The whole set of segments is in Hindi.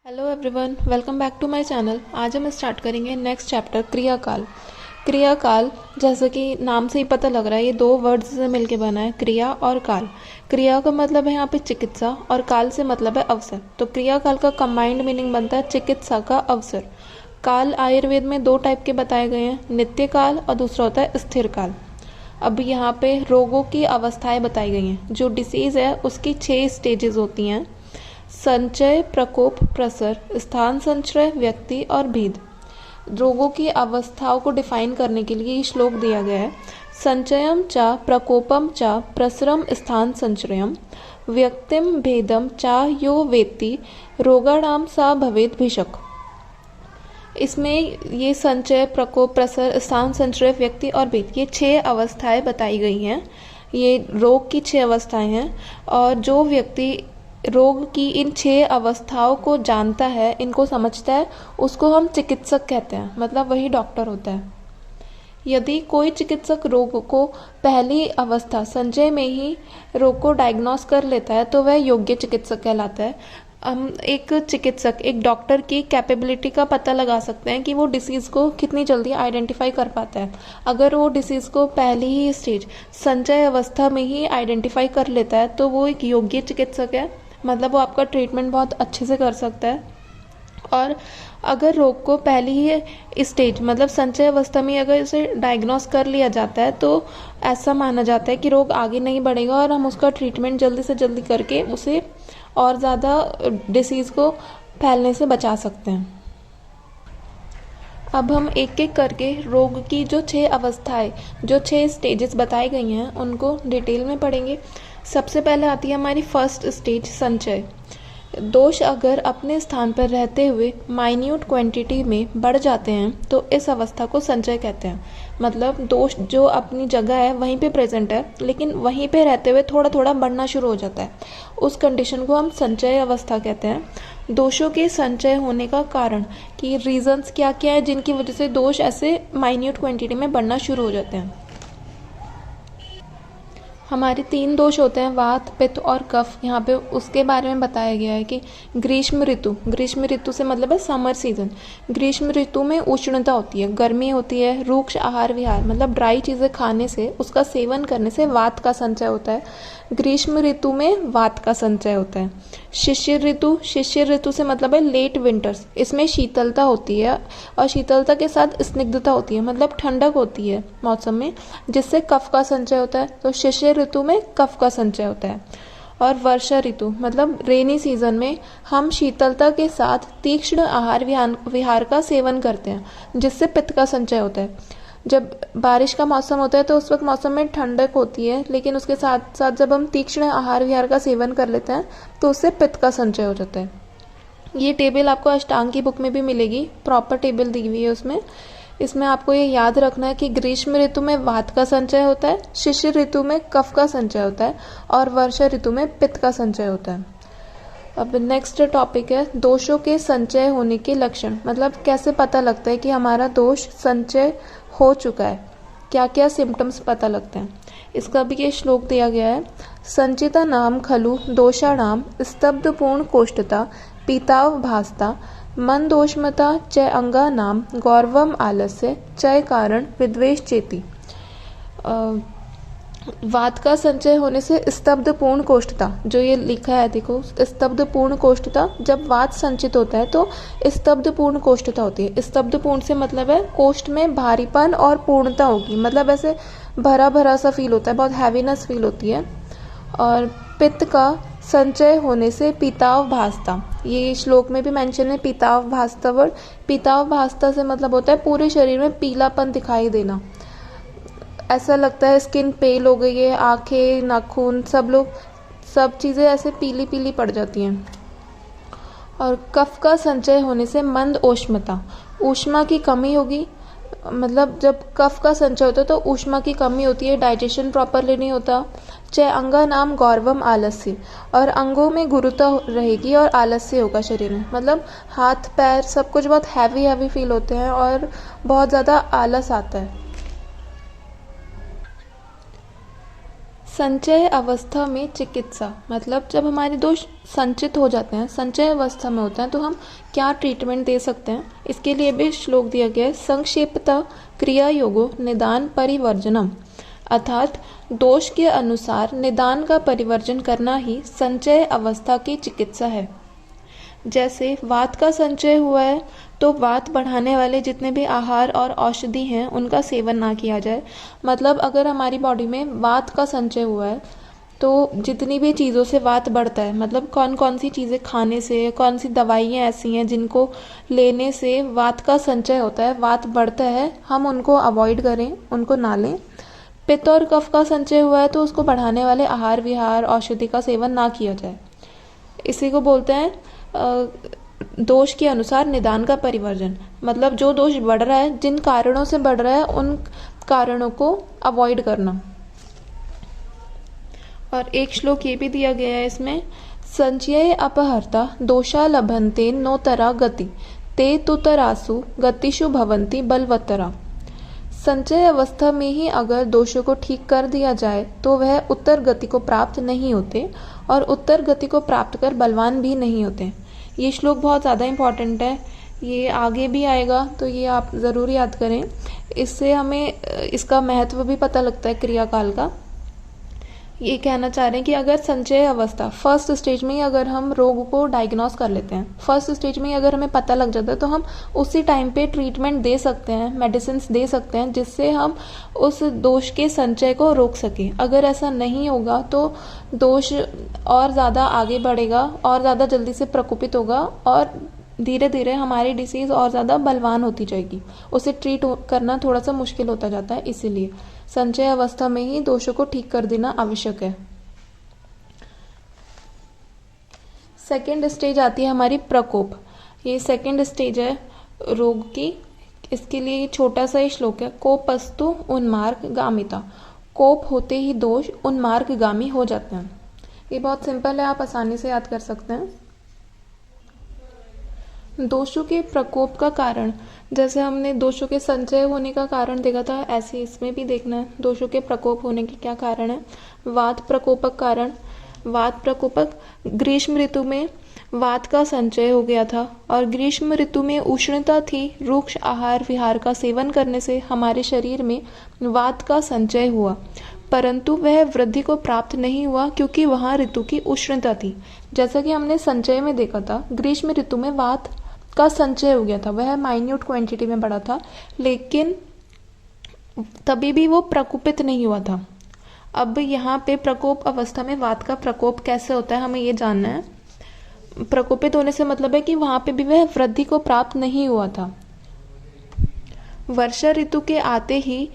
Hello everyone, welcome back to my channel. आज हम स्टार्ट करेंगे नेक्स्ट चैप्टर क्रियाकाल। क्रियाकाल जैसे कि नाम से ही पता लग रहा है, ये दो वर्ड्स से मिलके बना है, क्रिया और काल। क्रिया का मतलब है यहाँ पे चिकित्सा और काल से मतलब है अवसर। तो क्रियाकाल का कंबाइंड मीनिंग बनता है चिकित्सा का अवसर। काल आयुर्वेद में दो टाइप के बताए गए हैं, नित्य काल और दूसरा होता है स्थिर काल। अब यहाँ पे रोगों की अवस्थाएं बताई गई हैं। जो डिसीज़ है उसकी 6 स्टेजेस होती हैं: संचय, प्रकोप, प्रसर, स्थान संचय, व्यक्ति और भेद। रोगों की अवस्थाओं को डिफाइन करने के लिए ये श्लोक दिया गया है। संचयम च प्रकोपम च प्रसरम स्थान संचयम व्यक्तिम भेदम च यो वेत्ति रोगाणाम सा भवेद भिषक। इसमें ये संचय, प्रकोप, प्रसर, स्थान संचय, व्यक्ति और भेद, ये 6 अवस्थाएं बताई गई हैं। ये रोग की 6 अवस्थाएं हैं और जो व्यक्ति रोग की इन 6 अवस्थाओं को जानता है, इनको समझता है, उसको हम चिकित्सक कहते हैं, मतलब वही डॉक्टर होता है। यदि कोई चिकित्सक रोग को पहली अवस्था संचय में ही रोग को डायग्नोस कर लेता है तो वह योग्य चिकित्सक कहलाता है। हम एक चिकित्सक, एक डॉक्टर की कैपेबिलिटी का पता लगा सकते हैं कि वो डिसीज़ को कितनी जल्दी आइडेंटिफाई कर पाता है। अगर वो डिसीज़ को पहली ही स्टेज संचय अवस्था में ही आइडेंटिफाई कर लेता है तो वो एक योग्य चिकित्सक है, मतलब वो आपका ट्रीटमेंट बहुत अच्छे से कर सकता है। और अगर रोग को पहली ही स्टेज मतलब संचय अवस्था में अगर इसे डायग्नोस कर लिया जाता है तो ऐसा माना जाता है कि रोग आगे नहीं बढ़ेगा और हम उसका ट्रीटमेंट जल्दी से जल्दी करके उसे और ज़्यादा डिसीज़ को फैलने से बचा सकते हैं। अब हम एक एक करके रोग की जो 6 अवस्थाएं, जो 6 स्टेजेस बताई गई हैं, उनको डिटेल में पढ़ेंगे। सबसे पहले आती है हमारी फर्स्ट स्टेज, संचय। दोष अगर अपने स्थान पर रहते हुए माइन्यूट क्वांटिटी में बढ़ जाते हैं तो इस अवस्था को संचय कहते हैं। मतलब दोष जो अपनी जगह है वहीं पे प्रेजेंट है, लेकिन वहीं पे रहते हुए थोड़ा थोड़ा बढ़ना शुरू हो जाता है, उस कंडीशन को हम संचय अवस्था कहते हैं। दोषों के संचय होने का कारण, कि रीजंस क्या क्या है जिनकी वजह से दोष ऐसे माइन्यूट क्वांटिटी में बढ़ना शुरू हो जाते हैं। हमारे 3 दोष होते हैं, वात, पित्त और कफ। यहाँ पे उसके बारे में बताया गया है कि ग्रीष्म ऋतु, ग्रीष्म ऋतु से मतलब है समर सीजन। ग्रीष्म ऋतु में उष्णता होती है, गर्मी होती है। रूक्ष आहार विहार मतलब ड्राई चीज़ें खाने से, उसका सेवन करने से वात का संचय होता है। ग्रीष्म ऋतु में वात का संचय होता है। शिशिर ऋतु, शिशिर ऋतु से मतलब है लेट विंटर्स, इसमें शीतलता होती है और शीतलता के साथ स्निग्धता होती है, मतलब ठंडक होती है मौसम में, जिससे कफ का संचय होता है। तो शिशिर ऋतु में कफ का संचय होता है। और वर्षा ऋतु मतलब रेनी सीजन में हम शीतलता के साथ तीक्ष्ण आहार विहार का सेवन करते हैं, जिससे पित्त का संचय होता है। जब बारिश का मौसम होता है तो उस वक्त मौसम में ठंडक होती है, लेकिन उसके साथ साथ जब हम तीक्ष्ण आहार विहार का सेवन कर लेते हैं तो उससे पित्त का संचय हो जाता है। ये टेबल आपको अष्टांग की बुक में भी मिलेगी, प्रॉपर टेबल दी हुई है उसमें। इसमें आपको ये याद रखना है कि ग्रीष्म ऋतु में वात का संचय होता है, शिशिर ऋतु में कफ का संचय होता है और वर्षा ऋतु में पित्त का संचय होता है। अब नेक्स्ट टॉपिक है दोषों के संचय होने के लक्षण, मतलब कैसे पता लगता है कि हमारा दोष संचय हो चुका है, क्या क्या सिम्टम्स पता लगते हैं। इसका भी ये श्लोक दिया गया है। संचिता नाम खलु दोषाणाम स्तब्ध पूर्ण कोष्ठता पीताव भासता मन दोषमता च अंगा नाम गौरवम आलस्य चय कारण विद्वेश चेती। वात का संचय होने से स्तब्ध पूर्ण कोष्ठता, जो ये लिखा है देखो, स्तब्ध पूर्ण कोष्ठता, जब वात संचित होता है तो स्तब्ध पूर्ण कोष्ठता होती है। स्तब्ध पूर्ण से मतलब है कोष्ठ में भारीपन और पूर्णता होगी, मतलब ऐसे भरा भरा सा फील होता है, बहुत हैवीनेस फील होती है। और पित्त का संचय होने से पीताव भासता, ये श्लोक में भी मेंशन है पीताव भासता वर्ड। पीताव भासता से मतलब होता है पूरे शरीर में पीलापन दिखाई देना, ऐसा लगता है स्किन पेल हो गई है, आंखें, नाखून, सब चीज़ें ऐसे पीली पीली पड़ जाती हैं। और कफ का संचय होने से मंद ऊष्मता, ऊष्मा की कमी होगी, मतलब जब कफ का संचय होता है तो ऊष्मा की कमी होती है, डाइजेशन प्रॉपरली नहीं होता। च अंगा नाम गौरवम आलस्य, और अंगों में गुरुता रहेगी और आलस्य होगा शरीर में, मतलब हाथ पैर सब कुछ बहुत हैवी हैवी फील होते हैं और बहुत ज़्यादा आलस आता है। संचय अवस्था में चिकित्सा मतलब जब हमारे दोष संचित हो जाते हैं, संचय अवस्था में होते हैं, तो हम क्या ट्रीटमेंट दे सकते हैं, इसके लिए भी श्लोक दिया गया है। संक्षेपतः क्रिया योगो निदान परिवर्जनम, अर्थात दोष के अनुसार निदान का परिवर्जन करना ही संचय अवस्था की चिकित्सा है। जैसे वात का संचय हुआ है तो वात बढ़ाने वाले जितने भी आहार और औषधि हैं उनका सेवन ना किया जाए। मतलब अगर हमारी बॉडी में वात का संचय हुआ है तो जितनी भी चीज़ों से वात बढ़ता है, मतलब कौन कौन सी चीज़ें खाने से, कौन सी दवाइयाँ ऐसी हैं जिनको लेने से वात का संचय होता है, वात बढ़ता है, हम उनको अवॉइड करें, उनको ना लें। पित्त और कफ का संचय हुआ है तो उसको बढ़ाने वाले आहार विहार औषधि का सेवन ना किया जाए। इसी को बोलते हैं दोष के अनुसार निदान का परिवर्जन। मतलब जो दोष बढ़ रहा है, जिन कारणों से बढ़ रहा है, उन कारणों को अवॉइड करना। और एक श्लोक ये भी दिया गया है इसमें, संचय अपहर्ता दोषा लभन्ते नोतरा गति ते तुतरासु गतिषु भवन्ति बलवत्तरा। संचय अवस्था में ही अगर दोषों को ठीक कर दिया जाए तो वह उत्तर गति को प्राप्त नहीं होते और उत्तर गति को प्राप्त कर बलवान भी नहीं होते। ये श्लोक बहुत ज़्यादा इम्पॉर्टेंट है, ये आगे भी आएगा तो ये आप ज़रूर याद करें। इससे हमें इसका महत्व भी पता लगता है क्रियाकाल का। ये कहना चाह रहे हैं कि अगर संचय अवस्था फर्स्ट स्टेज में ही अगर हम रोग को डायग्नोस कर लेते हैं, फर्स्ट स्टेज में ही अगर हमें पता लग जाता है तो हम उसी टाइम पे ट्रीटमेंट दे सकते हैं, मेडिसिन दे सकते हैं, जिससे हम उस दोष के संचय को रोक सकें। अगर ऐसा नहीं होगा तो दोष और ज़्यादा आगे बढ़ेगा और ज़्यादा जल्दी से प्रकोपित होगा और धीरे धीरे हमारी डिसीज़ और ज़्यादा बलवान होती जाएगी, उसे ट्रीट करना थोड़ा सा मुश्किल होता जाता है। इसीलिए संचय अवस्था में ही दोषों को ठीक कर देना आवश्यक है। सेकेंड स्टेज आती है हमारी प्रकोप। ये सेकेंड स्टेज है रोग की। इसके लिए छोटा सा ही श्लोक है, कोपस्तु उन्मार्ग गामिता। कोप होते ही दोष उन्मार्गगामी हो जाते हैं। ये बहुत सिंपल है, आप आसानी से याद कर सकते हैं। दोषों के प्रकोप का कारण, जैसे हमने दोषों के संचय होने का कारण देखा था, ऐसे इसमें भी देखना है दोषों के प्रकोप होने के क्या कारण है। वात प्रकोपक कारण, वात प्रकोपक ग्रीष्म ऋतु में वात का संचय हो गया था और ग्रीष्म ऋतु में उष्णता थी, रूक्ष आहार विहार का सेवन करने से हमारे शरीर में वात का संचय हुआ, परंतु वह वृद्धि को प्राप्त नहीं हुआ क्योंकि वहाँ ऋतु की उष्णता थी। जैसा कि हमने संचय में देखा था, ग्रीष्म ऋतु में वात का संचय हो गया था, वह माइन्यूट क्वांटिटी में बढ़ा था, लेकिन तभी भी वो प्रकोपित नहीं हुआ था। अब यहाँ पे प्रकोप अवस्था में वात का प्रकोप कैसे होता है हमें ये जानना है। प्रकोपित होने से मतलब है कि वहाँ पे भी वह वृद्धि को प्राप्त नहीं हुआ था। वर्षा ऋतु के आते ही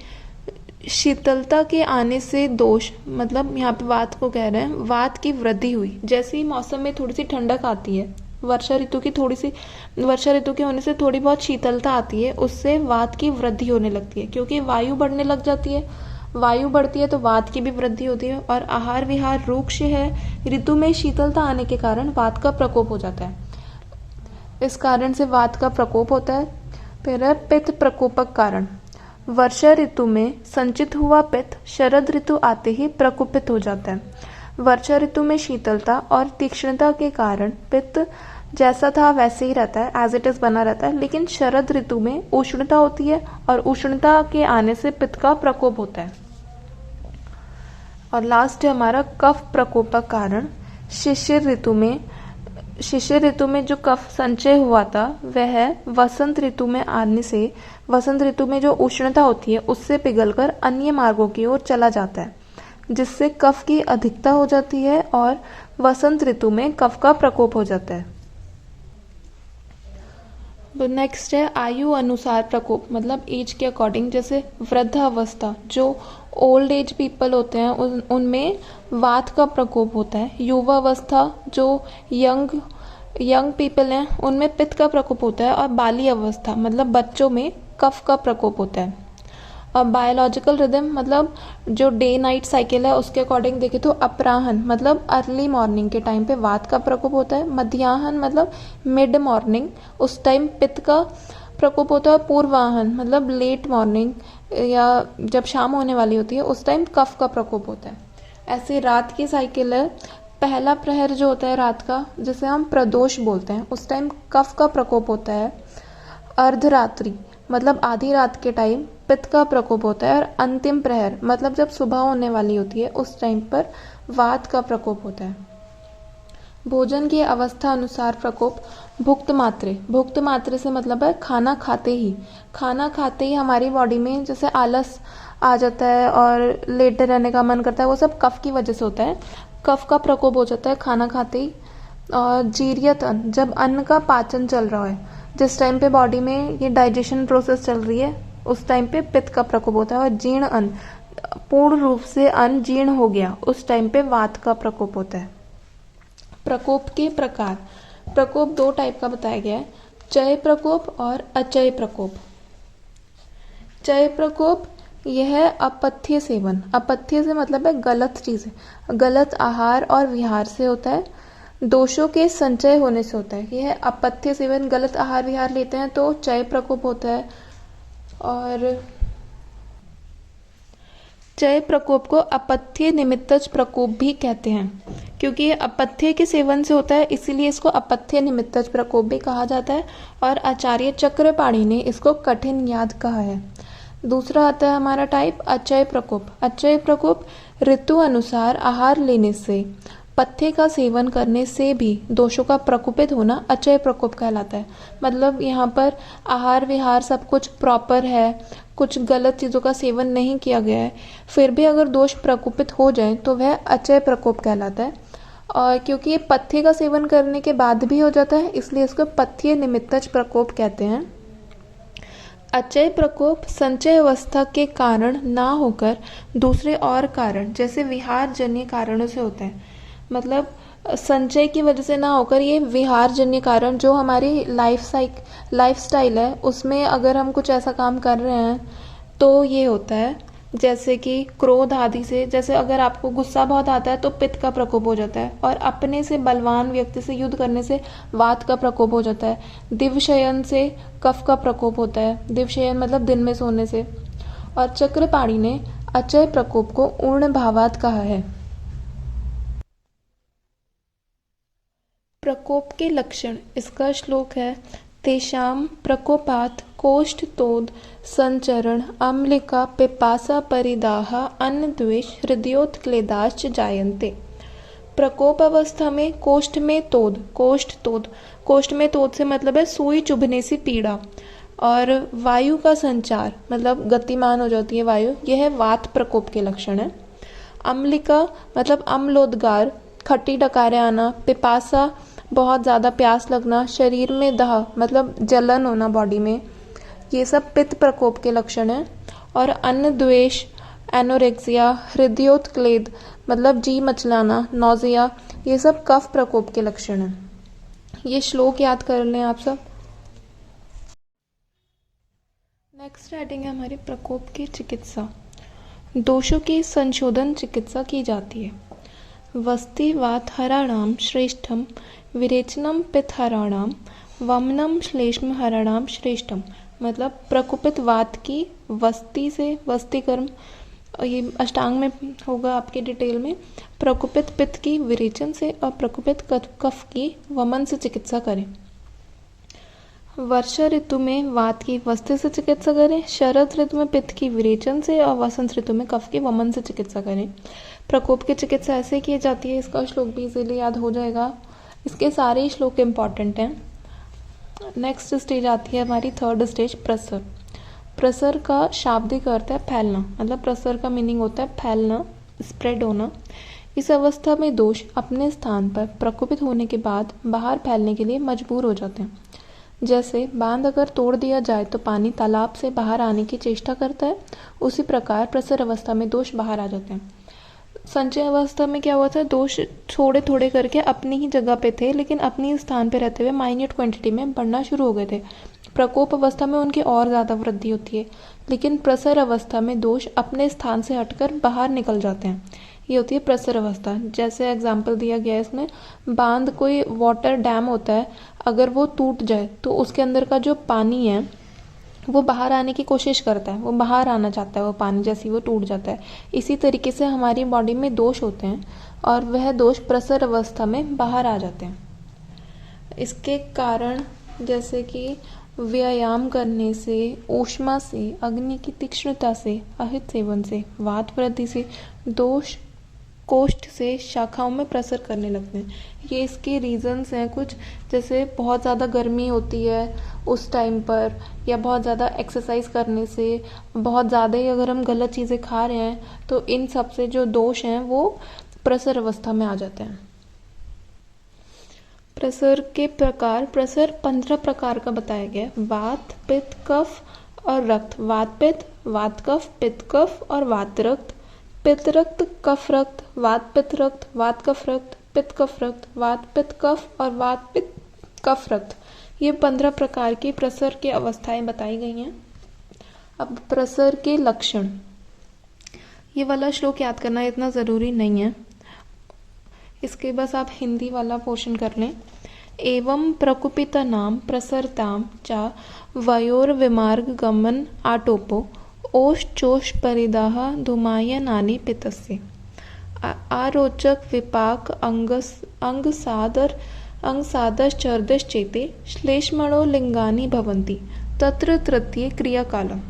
शीतलता के आने से दोष, मतलब यहाँ पे वात को कह रहे हैं, वात की वृद्धि हुई। जैसे ही मौसम में थोड़ी सी ठंडक आती है, वर्षा ऋतु के होने से थोड़ी बहुत शीतलता आती है, उससे वात की वृद्धि होने लगती है क्योंकि वायु बढ़ने लग जाती है। वायु बढ़ती है तो वात की भी वृद्धि होती है और आहार विहार रूक्ष है, ऋतु में शीतलता आने के कारण वात का प्रकोप हो जाता है। इस कारण से वात का प्रकोप होता है। फिर है पित्त प्रकोपक कारण। वर्षा ऋतु में संचित हुआ पित्त शरद ऋतु आते ही प्रकोपित हो जाता है। वर्षा ऋतु में शीतलता और तीक्ष्णता के कारण पित्त जैसा था वैसे ही रहता है, एज इट इज बना रहता है, लेकिन शरद ऋतु में उष्णता होती है और उष्णता के आने से पित्त का प्रकोप होता है। और लास्ट है हमारा कफ प्रकोप का कारण। शिशिर ऋतु में जो कफ संचय हुआ था वह वसंत ऋतु में आने से, वसंत ऋतु में जो उष्णता होती है उससे पिघलकर अन्य मार्गों की ओर चला जाता है, जिससे कफ की अधिकता हो जाती है और वसंत ऋतु में कफ का प्रकोप हो जाता है। नेक्स्ट है आयु अनुसार प्रकोप, मतलब एज के अकॉर्डिंग। जैसे वृद्धावस्था, जो ओल्ड एज पीपल होते हैं उनमें वात का प्रकोप होता है। युवावस्था, जो यंग पीपल हैं उनमें पित्त का प्रकोप होता है। और बाली अवस्था मतलब बच्चों में कफ का प्रकोप होता है। और बायोलॉजिकल रिदम मतलब जो डे नाइट साइकिल है उसके अकॉर्डिंग देखें तो अपराहन मतलब अर्ली मॉर्निंग के टाइम पे वात का प्रकोप होता है। मध्याह्न मतलब मिड मॉर्निंग, उस टाइम पित्त का प्रकोप होता है। पूर्वाह्न मतलब लेट मॉर्निंग या जब शाम होने वाली होती है उस टाइम कफ का प्रकोप होता है। ऐसे रात की साइकिल है। पहला प्रहर जो होता है रात का, जिसे हम प्रदोष बोलते हैं, उस टाइम कफ का प्रकोप होता है। अर्धरात्रि मतलब आधी रात के टाइम पित्त का प्रकोप होता है। और अंतिम प्रहर मतलब जब सुबह होने वाली होती है उस टाइम पर वात का प्रकोप होता है। भोजन की अवस्था अनुसार प्रकोप। भुक्त मात्रे से मतलब है खाना खाते ही। खाना खाते ही हमारी बॉडी में जैसे आलस आ जाता है और लेटे रहने का मन करता है, वो सब कफ की वजह से होता है। कफ का प्रकोप हो जाता है खाना खाते ही। और जीर्यत अन्न, जब अन्न का पाचन चल रहा है, जिस टाइम पे बॉडी में ये डाइजेशन प्रोसेस चल रही है, उस टाइम पे पित्त का प्रकोप होता है। और जीर्ण अन्न, पूर्ण रूप से अन्न जीर्ण हो गया, उस टाइम पे वात का प्रकोप होता है। प्रकोप के प्रकार। प्रकोप दो टाइप का बताया गया है, चय प्रकोप और अचय प्रकोप। चय प्रकोप यह है अपथ्य सेवन। अपथ्य से मतलब है गलत चीजें, गलत आहार और विहार से होता है। दोषों के संचय होने से होता है। यह है अपथ्य सेवन, गलत आहार विहार लेते हैं तो चय प्रकोप होता है। और चय प्रकोप को अपथ्य निमित्तज प्रकोप भी कहते हैं, क्योंकि ये अपथ्य के सेवन से होता है, इसीलिए इसको अपथ्य निमित्तज प्रकोप भी कहा जाता है। और आचार्य चक्रपाणि ने इसको कठिन याद कहा है। दूसरा आता है हमारा टाइप अचय प्रकोप। अचय प्रकोप ऋतु अनुसार आहार लेने से, पथ्य का सेवन करने से भी दोषों का प्रकोपित होना अचय प्रकोप कहलाता है। मतलब यहाँ पर आहार विहार सब कुछ प्रॉपर है, कुछ गलत चीज़ों का सेवन नहीं किया गया है, फिर भी अगर दोष प्रकोपित हो जाए तो वह अचय प्रकोप कहलाता है। और क्योंकि ये पथ्य का सेवन करने के बाद भी हो जाता है, इसलिए इसको पथ्य निमित्तज प्रकोप कहते हैं। अचय प्रकोप संचय अवस्था के कारण ना होकर दूसरे और कारण जैसे विहार जन्य कारणों से होता है। मतलब संचय की वजह से ना होकर ये विहार जन्य कारण, जो हमारी लाइफ स्टाइल है उसमें अगर हम कुछ ऐसा काम कर रहे हैं तो ये होता है। जैसे कि क्रोध आदि से, जैसे अगर आपको गुस्सा बहुत आता है तो पित्त का प्रकोप हो जाता है। और अपने से बलवान व्यक्ति से युद्ध करने से वात का प्रकोप हो जाता है। दिव्यशयन से कफ का प्रकोप होता है। दिव्यशयन मतलब दिन में सोने से। और चक्रपाणि ने अचय प्रकोप को ऊर्ण भावात कहा है। प्रकोप के लक्षण, इसका श्लोक है, तेषां प्रकोपात् कोष्ठतोद संचरण अम्लिका पिपासा परिदाह अन्न द्वेष हृदयोत्क्लेदाश्च जायन्ते। प्रकोप अवस्था में कोष्ठ में तोद से मतलब है सुई चुभने से पीड़ा। और वायु का संचार मतलब गतिमान हो जाती है वायु, यह वात प्रकोप के लक्षण है। अम्लिका मतलब अम्लोदगार, खट्टी डकारें आना। पिपासा बहुत ज़्यादा प्यास लगना। शरीर में दाह मतलब जलन होना बॉडी में, ये सब पित्त प्रकोप के लक्षण हैं। और अन्न द्वेष, एनोरेक्सिया, हृदयोत्क्लेद मतलब जी मचलाना, नौजिया, ये सब कफ प्रकोप के लक्षण हैं। ये श्लोक याद कर लें आप सब। नेक्स्ट हेडिंग है हमारी प्रकोप की चिकित्सा। दोषों की संशोधन चिकित्सा की जाती है। वस्ति वात हराणाम श्रेष्ठम विरेचनम पित्त हराणाम वमनम श्लेष्म हराणाम श्रेष्ठम। मतलब प्रकोपित वात की वस्ति से, वस्ति कर्म ये अष्टांग में होगा आपके डिटेल में। प्रकोपित पित्त की विरेचन से और प्रकोपित कफ की वमन से चिकित्सा करें। वर्षा ऋतु में वात की वस्ति से चिकित्सा करें। शरद ऋतु में पित्त की विरेचन से और वसंत ऋतु में कफ की वमन से चिकित्सा करें। प्रकोप की चिकित्सा ऐसे की जाती है, इसका श्लोक भी इजीली याद हो जाएगा। इसके सारे ही श्लोक इम्पॉर्टेंट हैं। नेक्स्ट स्टेज आती है हमारी थर्ड स्टेज, प्रसर। प्रसर का शाब्दिक अर्थ है फैलना। मतलब प्रसर का मीनिंग होता है फैलना, स्प्रेड होना। इस अवस्था में दोष अपने स्थान पर प्रकोपित होने के बाद बाहर फैलने के लिए मजबूर हो जाते हैं। जैसे बांध अगर तोड़ दिया जाए तो पानी तालाब से बाहर आने की चेष्टा करता है, उसी प्रकार प्रसर अवस्था में दोष बाहर आ जाते हैं। संचय अवस्था में क्या हुआ था, दोष थोड़े थोड़े करके अपनी ही जगह पे थे, लेकिन अपनी स्थान पे रहते हुए माइन्यूट क्वांटिटी में बढ़ना शुरू हो गए थे। प्रकोप अवस्था में उनकी और ज़्यादा वृद्धि होती है, लेकिन प्रसर अवस्था में दोष अपने स्थान से हटकर बाहर निकल जाते हैं। ये होती है प्रसर अवस्था। जैसे एग्जाम्पल दिया गया है इसमें, बांध कोई वाटर डैम होता है, अगर वो टूट जाए तो उसके अंदर का जो पानी है वो बाहर आने की कोशिश करता है, वो बाहर आना चाहता है, वो पानी जैसे ही वो टूट जाता है। इसी तरीके से हमारी बॉडी में दोष होते हैं और वह दोष प्रसर अवस्था में बाहर आ जाते हैं। इसके कारण जैसे कि व्यायाम करने से, ऊष्मा से, अग्नि की तीक्ष्णता से, अहित सेवन से, वात वृद्धि से, दोष कोष्ठ से शाखाओं में प्रसर करने लगते हैं। ये इसके रीजंस हैं कुछ, जैसे बहुत ज़्यादा गर्मी होती है उस टाइम पर, या बहुत ज़्यादा एक्सरसाइज करने से, बहुत ज़्यादा ही अगर हम गलत चीज़ें खा रहे हैं तो इन सब से जो दोष हैं वो प्रसर अवस्था में आ जाते हैं। प्रसर के प्रकार, प्रसर 15 प्रकार का बताया गया है। वात, पित्त, कफ और रक्त। वात पित्त, वात कफ, पित्त कफ और वात रक्त। पित्त रक्त, कफ रक्त, वात पित्त रक्त, वात कफ रक्त, पित्त कफ रक्त, वात पित्त कफ और वात पित्त कफ रक्त। ये 15 प्रकार की प्रसर की अवस्थाएं बताई गई हैं। अब प्रसर के लक्षण, ये वाला श्लोक याद करना इतना ज़रूरी नहीं है, इसके बस आप हिंदी वाला पोर्शन कर लें। एवं प्रकुपितानां प्रसरतां च वयोर्विमार्गमन आटोपो ओश्चोष परिदाह धूमायनानि पित्तस्य आरोचक विपाक अंगसादश्चर्दश्चेते श्लेष्मणो लिंगानि भवन्ति तत्र तृतीय क्रियाकालम।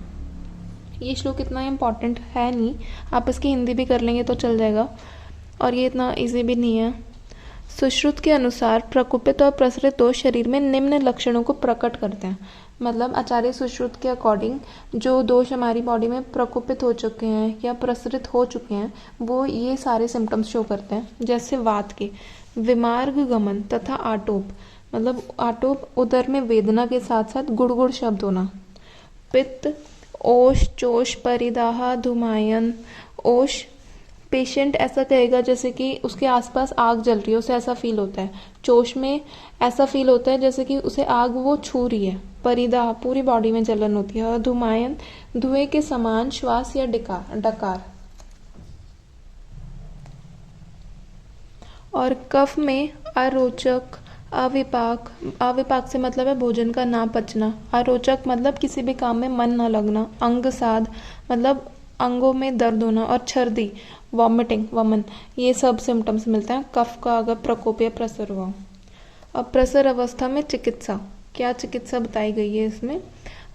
ये श्लोक इतना इम्पॉर्टेंट है नहीं, आप इसकी हिंदी भी कर लेंगे तो चल जाएगा, और ये इतना इजी भी नहीं है। सुश्रुत के अनुसार प्रकुपित और प्रसरित दोष शरीर में निम्न लक्षणों को प्रकट करते हैं। मतलब आचार्य सुश्रुत के अकॉर्डिंग जो दोष हमारी बॉडी में प्रकुपित हो चुके हैं या प्रसरित हो चुके हैं वो ये सारे सिम्टम्स शो करते हैं। जैसे वात के विमार्ग गमन तथा आटोप, मतलब आटोप उदर में वेदना के साथ साथ गुड़गुड़ शब्द होना। पित्त ओश चोष परिदाह धुमायन। ओश, पेशेंट ऐसा कहेगा जैसे कि उसके आसपास आग जल रही है, उसे ऐसा फील होता है। चोष में ऐसा फील होता है जैसे कि उसे आग वो छू रही है। परिदाह, पूरी बॉडी में जलन होती है। और धुमायन, धुएं के समान श्वास या डकार। और कफ में अरोचक, अविपाक, अविपाक से मतलब है भोजन का ना पचना। अरोचक मतलब किसी भी काम में मन ना लगना। अंगसाद मतलब अंगों में दर्द होना। और छर्दी, वॉमिटिंग, वमन, ये सब सिम्टम्स मिलते हैं कफ का अगर प्रकोप या प्रसर हुआ। अब प्रसर अवस्था में चिकित्सा, क्या चिकित्सा बताई गई है इसमें।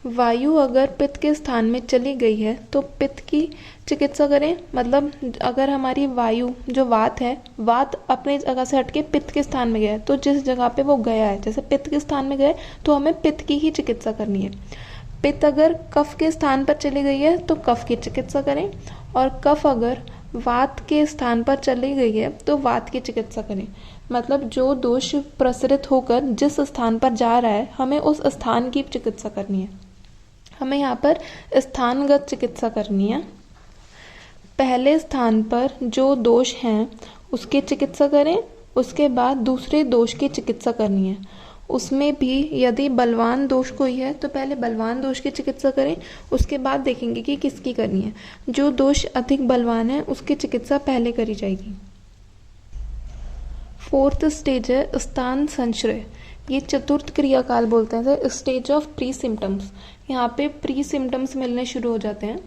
वायु अगर पित्त के स्थान में चली गई है तो पित्त की चिकित्सा करें। मतलब अगर हमारी वायु जो वात है, वात अपनी जगह से हटके पित्त के स्थान में गया है तो जिस जगह पे वो गया है, जैसे पित्त के स्थान में गए तो हमें पित्त की ही चिकित्सा करनी है। पित्त अगर कफ के स्थान पर चली गई है तो कफ की चिकित्सा करें, और कफ अगर वात के स्थान पर चली गई है तो वात की चिकित्सा करें। मतलब जो दोष प्रसरित होकर जिस स्थान पर जा रहा है हमें उस स्थान की चिकित्सा करनी है। हमें यहाँ पर स्थानगत चिकित्सा करनी है। पहले स्थान पर जो दोष हैं उसकी चिकित्सा करें, उसके बाद दूसरे दोष की चिकित्सा करनी है। उसमें भी यदि बलवान दोष कोई है तो पहले बलवान दोष की चिकित्सा करें, उसके बाद देखेंगे कि किसकी करनी है। जो दोष अधिक बलवान है उसकी चिकित्सा पहले करी जाएगी। 4th स्टेज है स्थान संश्रय। ये चतुर्थ क्रियाकाल बोलते हैं, स्टेज ऑफ प्री सिम्टम्स। यहाँ पे प्री सिम्टम्स मिलने शुरू हो जाते हैं।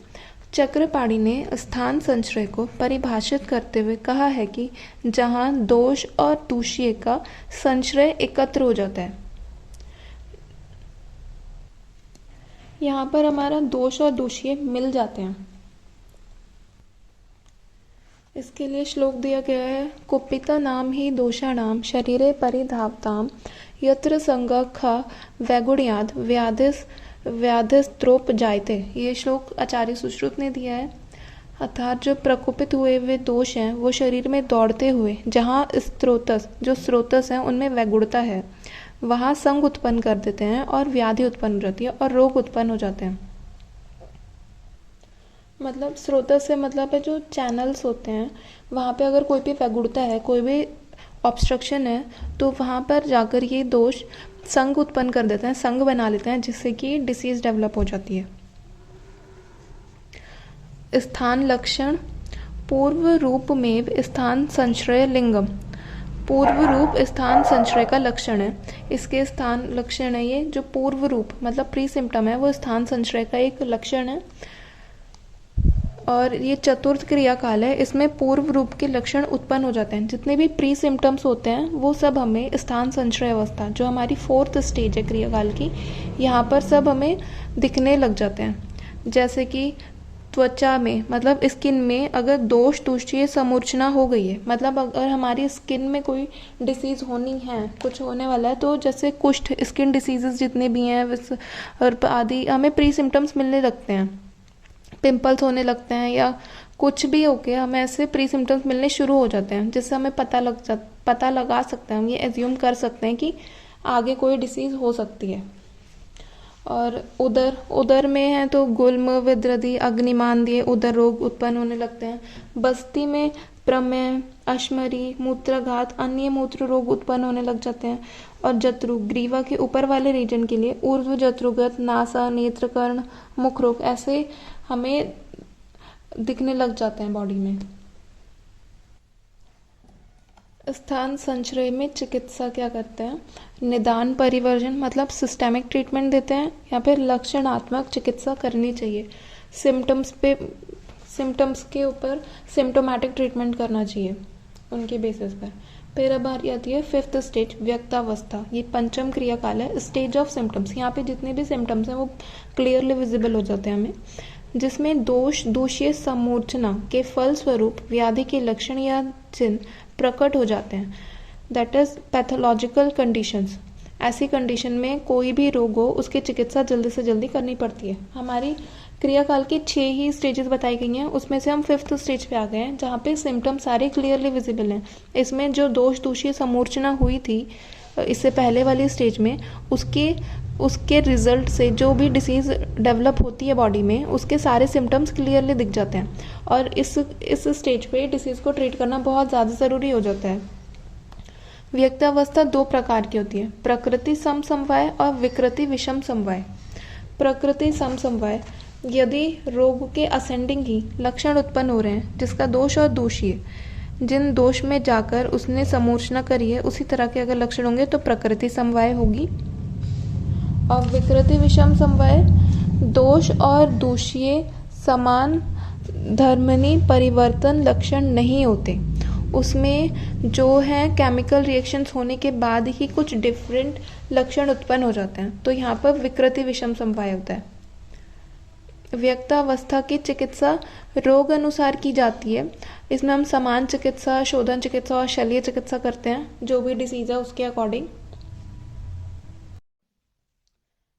चक्रपाणी ने स्थान संश्रय को परिभाषित करते हुए कहा है कि जहाँ दोष और दूष्य का संश्रय एकत्र हो जाता है। यहाँ पर हमारा दोष और दूष्य मिल जाते हैं। इसके लिए श्लोक दिया गया है, कुपिता नाम ही दोषाणाम शरीरे परिधावताम यत्र संगखा वैगुण्याद व्याधिस्त्रोप जायते। ये श्लोक आचार्य सुश्रुत ने दिया है। अर्थात जो प्रकोपित हुए वे दोष हैं वो शरीर में दौड़ते हुए जहाँ स्रोतस हैं उनमें वैगुणता है वहाँ संग उत्पन्न कर देते हैं और व्याधि उत्पन्न हो जाती है और रोग उत्पन्न हो जाते हैं। मतलब स्रोतस से मतलब है जो चैनल्स होते हैं, वहाँ पे अगर कोई भी वैगुणता है, कोई भी ऑब्स्ट्रक्शन है तो वहाँ पर जाकर ये दोष संग उत्पन्न कर देते हैं, संग बना लेते हैं, जिससे कि डिसीज डेवलप हो जाती है। स्थान लक्षण, पूर्व रूप में स्थान संश्रय लिंगम। पूर्व रूप स्थान संचय का लक्षण है। इसके स्थान लक्षण है ये, जो पूर्व रूप मतलब प्री सिम्टम है वो स्थान संचय का एक लक्षण है। और ये चतुर्थ क्रियाकाल है, इसमें पूर्व रूप के लक्षण उत्पन्न हो जाते हैं। जितने भी प्री सिम्टम्स होते हैं वो सब हमें स्थान संचय अवस्था, जो हमारी फोर्थ स्टेज है क्रियाकाल की, यहाँ पर सब हमें दिखने लग जाते हैं। जैसे कि त्वचा में मतलब स्किन में अगर दोष दूषीय समूर्छना हो गई है, मतलब अगर हमारी स्किन में कोई डिसीज होनी है, कुछ होने वाला है, तो जैसे कुष्ठ, स्किन डिसीजेस जितने भी हैं और आदि हमें प्री सिम्टम्स मिलने लगते हैं, पिंपल्स होने लगते हैं या कुछ भी हो गया, हमें ऐसे प्री सिम्टम्स मिलने शुरू हो जाते हैं, जिससे हमें पता लगा सकते हैं, हम ये एज्यूम कर सकते हैं कि आगे कोई डिसीज हो सकती है। और उदर में है तो गुल्म, विद्रधि, अग्निमांद्य, उदर रोग उत्पन्न होने लगते हैं। बस्ती में प्रमेह, अश्मरी, मूत्रघात, अन्य मूत्र रोग उत्पन्न होने लग जाते हैं। और जत्रु, ग्रीवा के ऊपर वाले रीजन के लिए ऊर्ध्व जत्रुगत, नासा, नेत्र, कर्ण, मुख रोग ऐसे हमें दिखने लग जाते हैं बॉडी में। स्थान संचय में चिकित्सा क्या करते हैं? निदान परिवर्जन मतलब सिस्टेमिक ट्रीटमेंट देते हैं, या फिर लक्षणात्मक चिकित्सा करनी चाहिए। सिम्टम्स के ऊपर सिम्टोमेटिक ट्रीटमेंट करना चाहिए उनके बेसिस पर। फिर अब बारी आती है फिफ्थ स्टेज, व्यक्तावस्था। ये पंचम क्रियाकाल है, स्टेज ऑफ सिम्टम्स। यहाँ पे जितने भी सिम्टम्स हैं वो क्लियरली विजिबल हो जाते हैं हमें, जिसमें दोषीय समूर्छना के फलस्वरूप व्याधि के लक्षण या चिन्ह प्रकट हो जाते हैं। That is pathological conditions. ऐसी कंडीशन में कोई भी रोग हो उसकी चिकित्सा जल्दी से जल्दी करनी पड़ती है। हमारी क्रियाकाल की 6 ही स्टेजेस बताई गई हैं, उसमें से हम फिफ्थ स्टेज पे आ गए हैं, जहाँ पे सिम्टम्स सारे क्लियरली विजिबल हैं। इसमें जो दोषीय समूर्छना हुई थी इससे पहले वाली स्टेज में, उसके रिजल्ट से जो भी डिसीज डेवलप होती है बॉडी में, उसके सारे सिम्टम्स क्लियरली दिख जाते हैं। और इस स्टेज पे डिसीज को ट्रीट करना बहुत ज़्यादा ज़रूरी हो जाता है। व्यक्तावस्था 2 प्रकार की होती है, प्रकृति सम समवाय और विकृति विषम समवाय। प्रकृति सम समवाय, यदि रोग के असेंडिंग ही लक्षण उत्पन्न हो रहे हैं, जिसका दोष और दोषीय, जिन दोष में जाकर उसने समूर्छना करी है उसी तरह के अगर लक्षण होंगे तो प्रकृति समवाय होगी। और विकृति विषम समवाय, दोष और दोषीय समान धर्मनी परिवर्तन लक्षण नहीं होते, उसमें जो है केमिकल रिएक्शंस होने के बाद ही कुछ डिफरेंट लक्षण उत्पन्न हो जाते हैं, तो यहाँ पर विकृति विषम समवाय होता है। व्यक्तावस्था की चिकित्सा रोग अनुसार की जाती है। इसमें हम समान चिकित्सा, शोधन चिकित्सा और शल्य चिकित्सा करते हैं, जो भी डिसीज है उसके अकॉर्डिंग।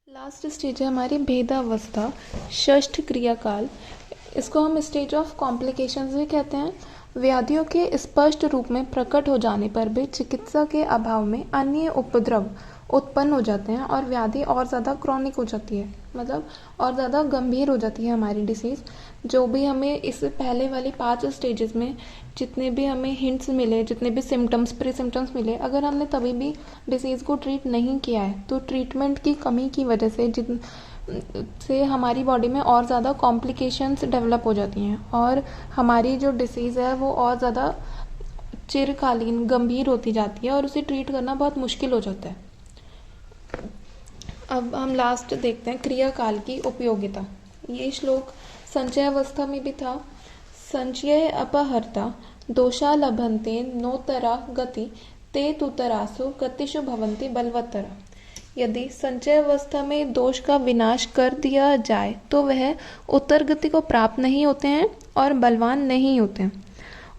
लास्ट स्टेज है हमारी भेदावस्था, षष्ठ क्रियाकाल। इसको हम स्टेज ऑफ कॉम्प्लिकेशंस भी कहते हैं। व्याधियों के स्पष्ट रूप में प्रकट हो जाने पर भी चिकित्सा के अभाव में अन्य उपद्रव उत्पन्न हो जाते हैं और व्याधि और ज़्यादा क्रॉनिक हो जाती है, मतलब और ज़्यादा गंभीर हो जाती है हमारी डिसीज़। जो भी हमें इस पहले वाली 5 स्टेजेस में जितने भी हमें हिंट्स मिले, जितने भी सिम्टम्स, प्री सिम्टम्स मिले, अगर हमने तभी भी डिसीज़ को ट्रीट नहीं किया है तो ट्रीटमेंट की कमी की वजह से हमारी बॉडी में और ज़्यादा कॉम्प्लिकेशंस डेवलप हो जाती हैं और हमारी जो डिसीज़ है वो और ज़्यादा चिरकालीन गंभीर होती जाती है और उसे ट्रीट करना बहुत मुश्किल हो जाता है। अब हम लास्ट देखते हैं क्रियाकाल की उपयोगिता। ये श्लोक संचय अवस्था में भी था। संचय अपहर्ता दोषा लभन्ते नोतरा गति ते तुतरासु गतिषु भवन्ति बलवत्तरा। यदि संचय अवस्था में दोष का विनाश कर दिया जाए तो वह उत्तर गति को प्राप्त नहीं होते हैं और बलवान नहीं होते हैं,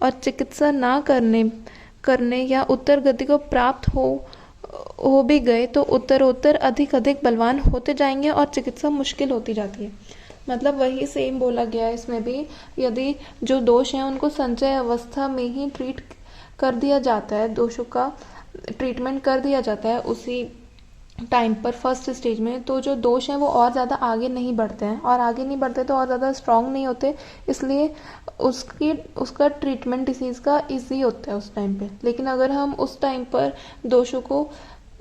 और चिकित्सा ना करने या उत्तर गति को प्राप्त हो भी गए तो उत्तरोत्तर अधिक बलवान होते जाएंगे और चिकित्सा मुश्किल होती जाती है। मतलब वही सेम बोला गया है इसमें भी, यदि जो दोष हैं उनको संचय अवस्था में ही ट्रीट कर दिया जाता है, दोषों का ट्रीटमेंट कर दिया जाता है उसी टाइम पर फर्स्ट स्टेज में, तो जो दोष हैं वो और ज़्यादा आगे नहीं बढ़ते हैं, और आगे नहीं बढ़ते तो और ज़्यादा स्ट्रांग नहीं होते, इसलिए उसका ट्रीटमेंट डिसीज़ का इजी होता है उस टाइम पे। लेकिन अगर हम उस टाइम पर दोषों को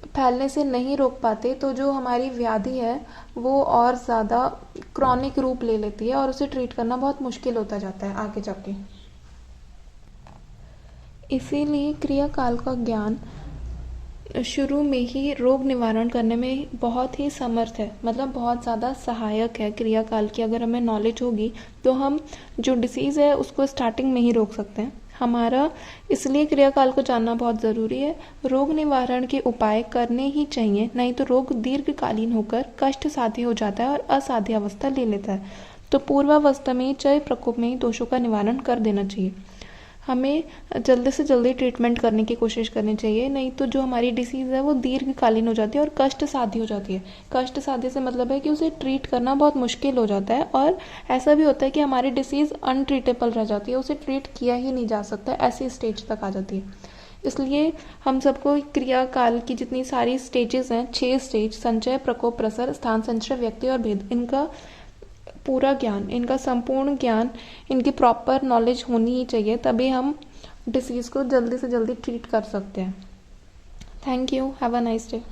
फैलने से नहीं रोक पाते तो जो हमारी व्याधि है वो और ज़्यादा क्रॉनिक रूप ले लेती है और उसे ट्रीट करना बहुत मुश्किल होता जाता है आगे जाके। इसीलिए क्रियाकाल का ज्ञान शुरू में ही रोग निवारण करने में बहुत ही समर्थ है, मतलब बहुत ज़्यादा सहायक है। क्रियाकाल की अगर हमें नॉलेज होगी तो हम जो डिसीज़ है उसको स्टार्टिंग में ही रोक सकते हैं। हमारा इसलिए क्रियाकाल को जानना बहुत ज़रूरी है। रोग निवारण के उपाय करने ही चाहिए, नहीं तो रोग दीर्घकालीन होकर कष्ट साध्य हो जाता है और असाध्य अवस्था ले लेता है। तो पूर्वावस्था में क्षय प्रकोप में ही दोषों का निवारण कर देना चाहिए। हमें जल्दी से जल्दी ट्रीटमेंट करने की कोशिश करनी चाहिए, नहीं तो जो हमारी डिसीज़ है वो दीर्घकालीन हो जाती है और कष्ट साध्य हो जाती है। कष्ट साध्य से मतलब है कि उसे ट्रीट करना बहुत मुश्किल हो जाता है, और ऐसा भी होता है कि हमारी डिसीज़ अनट्रीटेबल रह जाती है, उसे ट्रीट किया ही नहीं जा सकता, ऐसी स्टेज तक आ जाती है। इसलिए हम सबको क्रियाकाल की जितनी सारी स्टेजेस हैं, 6 स्टेज, संचय, प्रकोप, प्रसर, स्थान संचय, व्यक्ति और भेद, इनका पूरा ज्ञान, इनका संपूर्ण ज्ञान, इनकी प्रॉपर नॉलेज होनी ही चाहिए, तभी हम डिसीज़ को जल्दी से जल्दी ट्रीट कर सकते हैं। Thank you, have a nice day.